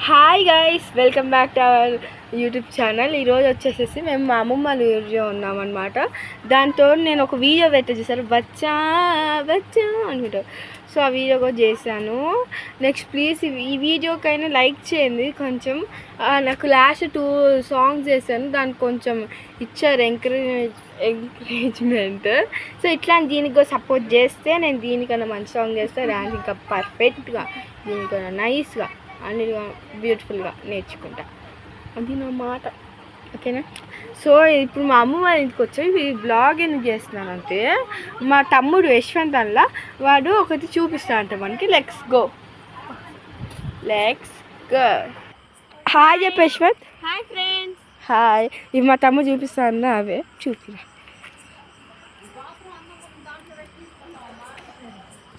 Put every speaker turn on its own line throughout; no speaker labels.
Hi guys, welcome back to our YouTube channel. ఈరోజు వచ్చేసేసి మేము మా అమ్మమ్మ వాళ్ళ ఊరిలో ఉన్నామన్నమాట. దాంతో నేను ఒక వీడియో చూసారు, బచ్చా బచ్చా అనుకుంటా. సో ఆ వీడియో కూడా చేశాను. నెక్స్ట్ ప్లీజ్ ఈ వీడియోకైనా లైక్ చేయండి. కొంచెం నాకు లాస్ట్ 2 సాంగ్స్ చేశాను, దానికి కొంచెం ఇచ్చారు ఎంకరేజ్మెంట్. సో ఇట్లా దీనికి కూడా సపోర్ట్ చేస్తే నేను దీనికన్నా మంచి సాంగ్ చేస్తే డాన్స్ ఇంకా పర్ఫెక్ట్గా, దీనికన్నా నైస్గా అన్నిటిగా బ్యూటిఫుల్గా నేర్చుకుంటా. అది నా మాట, ఓకేనా? సో ఇప్పుడు మా అమ్మ వాళ్ళ ఇంటికి వచ్చి ఈ బ్లాగ్ ఎందుకు చేస్తున్నానంటే, మా తమ్ముడు యశ్వంత్ అలా వాడు ఒకటి చూపిస్తా అంట మనకి. Let's go. హాయ్ చెప్పు యశ్వంత్.
Hi friends.
హాయ్. ఇవి మా తమ్ముడు చూపిస్తా అన్నా, అవే చూపిరా.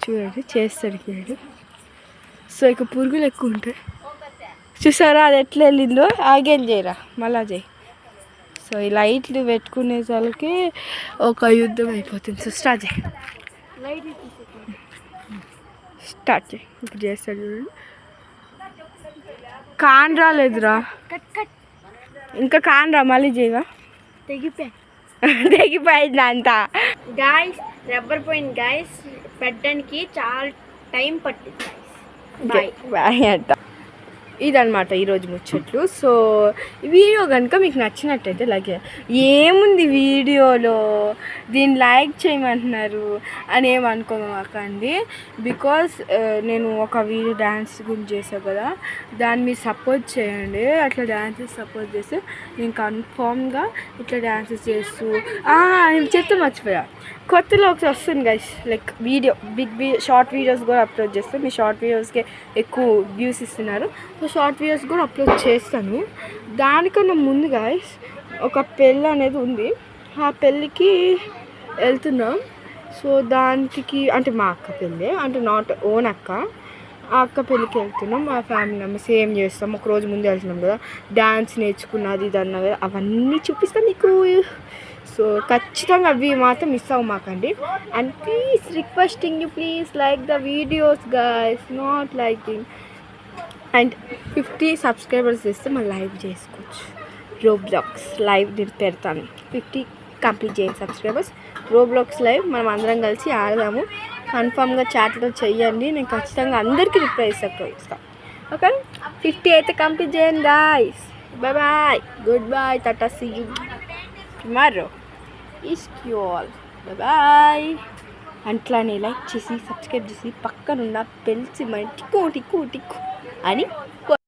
చూడండి చేస్తాడు. సో ఇక పురుగులు ఎక్కువ ఉంటాయి, చూసారా? అది ఎట్లా వెళ్ళిందో. ఆగేం చేయరా, మళ్ళా చేయి. సో ఈ లైట్లు పెట్టుకునే వాళ్ళకి ఒక యుద్ధం అయిపోతుంది. సో స్టార్ట్ చేయి. ఇప్పుడు చేస్తాడు చూడండి. కాన్ రాలేదురా, ఇంకా కాన్ రా, మళ్ళీ చేయవా? తెగిపోయింది అంతా.
గాయస్ రబ్బర్ పాయింట్ గాయస్ పెట్టడానికి చాలా టైం పట్టింది.
బాయ్ అంట. ఇదనమాట ఈరోజు ముచ్చట్లు. సో ఈ వీడియో కనుక మీకు నచ్చినట్టయితే లైక్. ఏముంది వీడియోలో, దీన్ని లైక్ చేయమంటున్నారు అని ఏమనుకోమాకండి. బికాస్ నేను ఒక వీడియో డ్యాన్స్ గురించి చేసాను కదా, దాన్ని మీరు సపోర్ట్ చేయండి. అట్లా డ్యాన్సెస్ సపోర్ట్ చేస్తే నేను కన్ఫామ్గా ఇట్లా డ్యాన్సెస్ చేస్తూ నేను చెప్తే మర్చిపోయా, కొత్తలో ఒకటి వస్తుంది guys, like big short videos కూడా అప్లోడ్ చేస్తాను. మీ షార్ట్ వీడియోస్కి ఎక్కువ వ్యూస్ ఇస్తున్నారు, సో షార్ట్ వీడియోస్ కూడా అప్లోడ్ చేస్తాను. దానికన్నా ముందు గైస్ ఒక పెళ్ళి అనేది ఉంది, ఆ పెళ్ళికి వెళ్తున్నాం. సో దానికి అంటే మా అక్క పెళ్ళి, అంటే నాట్ ఓన్ అక్క, ఆ అక్క పెళ్ళికి వెళ్తున్నాం. మా ఫ్యామిలీ మెంబర్స్ ఏం చేస్తాం, ఒక రోజు ముందు వెళ్తున్నాం కదా, డ్యాన్స్ నేర్చుకున్నది ఇది అన్న కదా, అవన్నీ చూపిస్తాం మీకు. సో ఖచ్చితంగా అవి మాత్రం మిస్ అవ్వమాకండి. And please requesting you, please like the videos guys, not liking. And 50 subscribers ఇస్తే మనం లైవ్ చేసుకోవచ్చు. రోబ్లాక్స్ లైవ్ నేను పెడతాను. 50 కంప్లీట్ చేయండి సబ్స్క్రైబర్స్. రోబ్లాక్స్ లైవ్ మనం అందరం కలిసి ఆడదాము. కన్ఫామ్గా చాట్లో చెయ్యండి, నేను ఖచ్చితంగా అందరికీ రిప్లై ఇస్తాను. ఓకే, 50 అయితే కంప్లీట్ చేయండి guys. Bye bye, good bye, tata, see you tomorrow. ఇస్క్ యూ ఆల్, బాయ్ బాయ్. అట్లానే లైక్ చేసి సబ్స్క్రైబ్ చేసి పక్కనున్న బెల్ టిక్కు టిక్కు టిక్కు అని